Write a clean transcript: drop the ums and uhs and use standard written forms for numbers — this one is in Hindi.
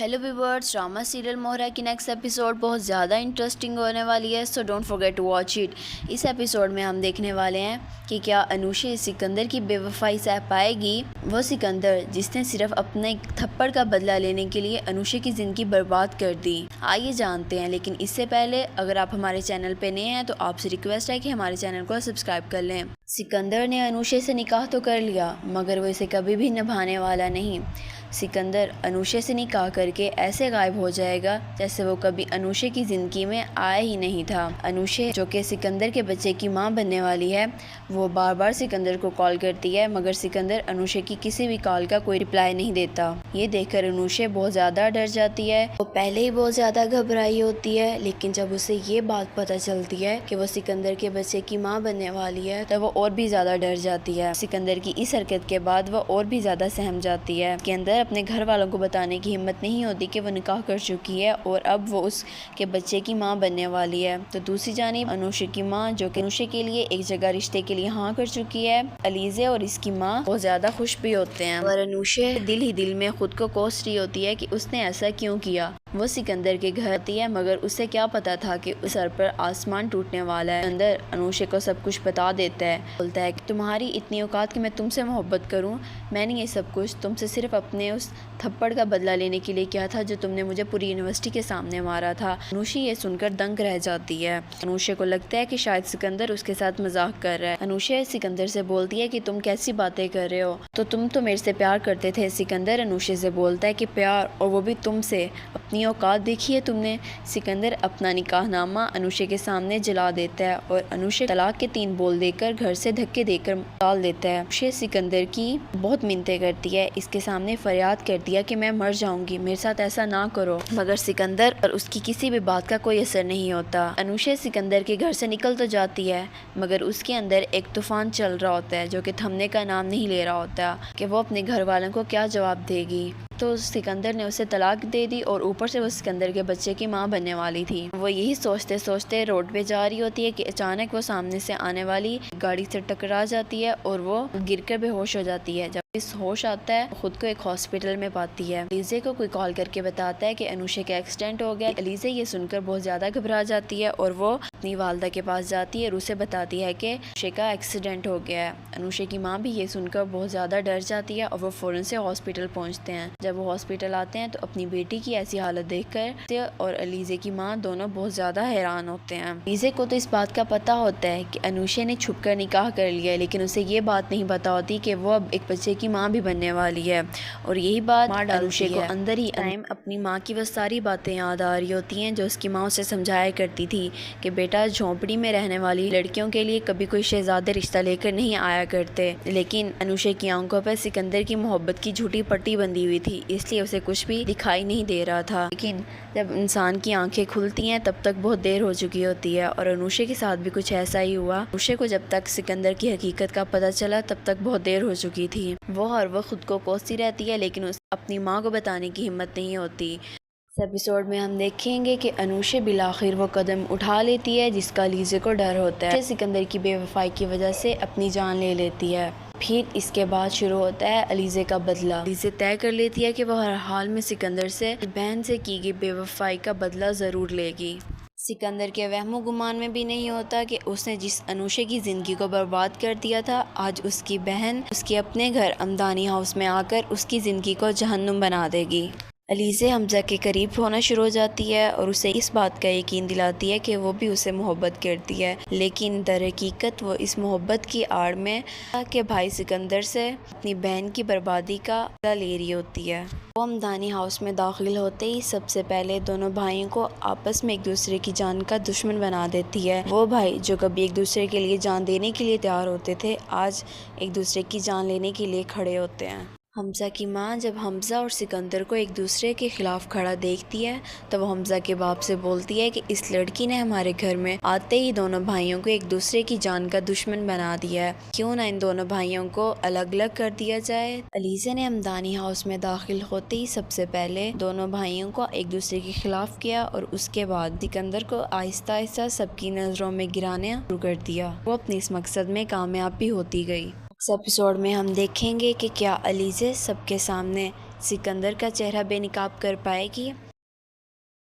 Hello viewers, drama serial Mohra की नेक्स्ट एपिसोड बहुत ज़्यादा इंटरेस्टिंग होने वाली है, so don't forget to watch it. इस एपिसोड में हम देखने वाले हैं कि क्या अनुषा सिकंदर की बेवफाई सह पाएगी। वो सिकंदर जिसने सिर्फ अपने थप्पड़ का बदला लेने के लिए अनुषा की ज़िंदगी बर्बाद कर दी। आइए जानते हैं, लेकिन इससे पहले अगर आप हमारे चैनल पर नए हैं तो आपसे रिक्वेस्ट है कि हमारे चैनल को सब्सक्राइब कर लें। सिकंदर ने अनुषा से निकाह तो कर लिया, मगर वो इसे कभी भी निभाने वाला नहीं। सिकंदर अनुषा से निकाह करके ऐसे गायब हो जाएगा जैसे वो कभी अनुषा की ज़िंदगी में आया ही नहीं था। अनुषा जो कि सिकंदर के बच्चे की मां बनने वाली है, वो बार बार सिकंदर को कॉल करती है, मगर सिकंदर अनुषा की किसी भी कॉल का कोई रिप्लाई नहीं देता। ये देखकर अनुषा बहुत ज़्यादा डर जाती है। वो पहले ही बहुत ज़्यादा घबराई होती है, लेकिन जब उसे ये बात पता चलती है कि वो सिकंदर के बच्चे की माँ बनने वाली है तो वो और भी ज़्यादा डर जाती है। सिकंदर की इस हरकत के बाद वो और भी ज़्यादा सहम जाती है। उसके अंदर अपने घर वालों को बताने की हिम्मत नहीं होती कि वो निकाह कर चुकी है और अब वो उसके बच्चे की माँ बनने वाली है। तो दूसरी जानिब अनुषा की माँ, जो कि अनुषा के लिए एक जगह रिश्ते के लिए हाँ कर चुकी है, अलीज़े और इसकी माँ बहुत ज़्यादा खुश भी होते हैं। और अनुषा दिल ही दिल में खुद को कोस रही होती है कि उसने ऐसा क्यों किया। वो सिकंदर के घर आती है, मगर उसे क्या पता था कि उस सर पर आसमान टूटने वाला है। अंदर अनुषा को सब कुछ बता देता है, बोलता है कि तुम्हारी इतनी औकात कि मैं तुमसे मोहब्बत करूं। मैंने ये सब कुछ तुमसे सिर्फ अपने उस थप्पड़ का बदला लेने के लिए किया था जो तुमने मुझे पूरी यूनिवर्सिटी के सामने मारा था। अनुषा ये सुनकर दंग रह जाती है। अनुषा को लगता है कि शायद सिकंदर उसके साथ मजाक कर रहा है। अनुषा सिकंदर से बोलती है कि तुम कैसी बातें कर रहे हो, तो तुम तो मेरे से प्यार करते थे। सिकंदर अनुषा से बोलता है कि प्यार, और वो भी तुमसे, अपनी औकात देखी है तुमने। सिकंदर अपना निकाहनामा अनुषा के सामने जला देता है और अनुषा तलाक के 3 बोल देकर घर से धक्के देकर डाल देता है। अनुषा सिकंदर की बहुत मिन्नतें करती है, इसके सामने फरियाद करती है कि मैं मर जाऊंगी, मेरे साथ ऐसा ना करो, मगर सिकंदर और उसकी किसी भी बात का कोई असर नहीं होता। अनुषा सिकंदर के घर से निकल तो जाती है, मगर उसके अंदर एक तूफान चल रहा होता है जो कि थमने का नाम नहीं ले रहा होता कि वो अपने घर वालों को क्या जवाब देगी। तो सिकंदर ने उसे तलाक दे दी और ऊपर से वो सिकंदर के बच्चे की माँ बनने वाली थी। वो यही सोचते सोचते रोड पे जा रही होती है कि अचानक वो सामने से आने वाली गाड़ी से टकरा जाती है और वो गिरकर बेहोश हो जाती है। जब इस होश आता है, खुद को एक हॉस्पिटल में पाती है। अलीज़े को कोई कॉल करके बताता है कि अनुषा का एक्सीडेंट हो गया। अलीज़े ये सुनकर बहुत ज़्यादा घबरा जाती है और वो अपनी वालदा के पास जाती है और उसे बताती है कि अनुषा का एक्सीडेंट हो गया है। अनुषा की माँ भी ये सुनकर बहुत ज़्यादा डर जाती है और वो फ़ौरन से हॉस्पिटल पहुँचते हैं। जब वो हॉस्पिटल आते हैं तो अपनी बेटी की ऐसी हालत देखकर और अलीज़े की माँ दोनों बहुत ज़्यादा हैरान होते हैं। अलीज़े को तो इस बात का पता होता है कि अनुषा ने छुपकर निकाह कर लिया है, लेकिन उसे ये बात नहीं पता होती कि वो अब एक बच्चे की माँ भी बनने वाली है। और यही बात अनुषा को अंदर ही टाइम अपनी माँ की वो सारी बातें याद आ रही होती हैं जो उसकी माँ उसे समझाया करती थी कि बेटा, झोंपड़ी में रहने वाली लड़कियों के लिए कभी कोई शहजादे रिश्ता लेकर नहीं आया करते। लेकिन अनुषा की आंखों पर सिकंदर की मोहब्बत की झूठी पट्टी बंधी हुई थी, इसलिए उसे कुछ भी दिखाई नहीं दे रहा था। लेकिन जब इंसान की आंखें खुलती हैं तब तक बहुत देर हो चुकी होती है और अनुषा के साथ भी कुछ ऐसा ही हुआ। अनुषा को जब तक सिकंदर की हकीकत का पता चला तब तक बहुत देर हो चुकी थी। वो हर वक्त खुद को कोसती रहती है, लेकिन उसे अपनी माँ को बताने की हिम्मत नहीं होती। इस एपिसोड में हम देखेंगे कि अनुषा बिलाखिर वो कदम उठा लेती है जिसका अलीज़े को डर होता है। सिकंदर की बेवफाई की वजह से अपनी जान ले लेती है। फिर इसके बाद शुरू होता है अलीज़े का बदला। अलीज़े तय कर लेती है कि वह हर हाल में सिकंदर से बहन से की गई बेवफाई का बदला ज़रूर लेगी। सिकंदर के वहमो गुमान में भी नहीं होता कि उसने जिस अनुषा की ज़िंदगी को बर्बाद कर दिया था, आज उसकी बहन उसके अपने घर अमदानी हाउस में आकर उसकी ज़िंदगी को जहन्नुम बना देगी। अलीज़े हमज़ा के करीब होना शुरू हो जाती है और उसे इस बात का यकीन दिलाती है कि वो भी उसे मोहब्बत करती है, लेकिन दर हकीकत वो इस मोहब्बत की आड़ में कि भाई सिकंदर से अपनी बहन की बर्बादी का बदला ले रही होती है। वो हमदानी हाउस में दाखिल होते ही सबसे पहले दोनों भाइयों को आपस में एक दूसरे की जान का दुश्मन बना देती है। वो भाई जो कभी एक दूसरे के लिए जान देने के लिए तैयार होते थे, आज एक दूसरे की जान लेने के लिए खड़े होते हैं। हमज़ा की माँ जब हमज़ा और सिकंदर को एक दूसरे के खिलाफ खड़ा देखती है तो वो हमज़ा के बाप से बोलती है कि इस लड़की ने हमारे घर में आते ही दोनों भाइयों को एक दूसरे की जान का दुश्मन बना दिया है, क्यों ना इन दोनों भाइयों को अलग अलग कर दिया जाए। अलीज़े ने हमदानी हाउस में दाखिल होते ही सबसे पहले दोनों भाइयों को एक दूसरे के खिलाफ किया और उसके बाद सिकंदर को आहिस्ता आहिस्ता सबकी नज़रों में गिराना शुरू कर दिया। वो अपने इस मकसद में कामयाब भी होती गई। इस एपिसोड में हम देखेंगे कि क्या अलीज़े सबके सामने सिकंदर का चेहरा बेनकाब कर पाएगी।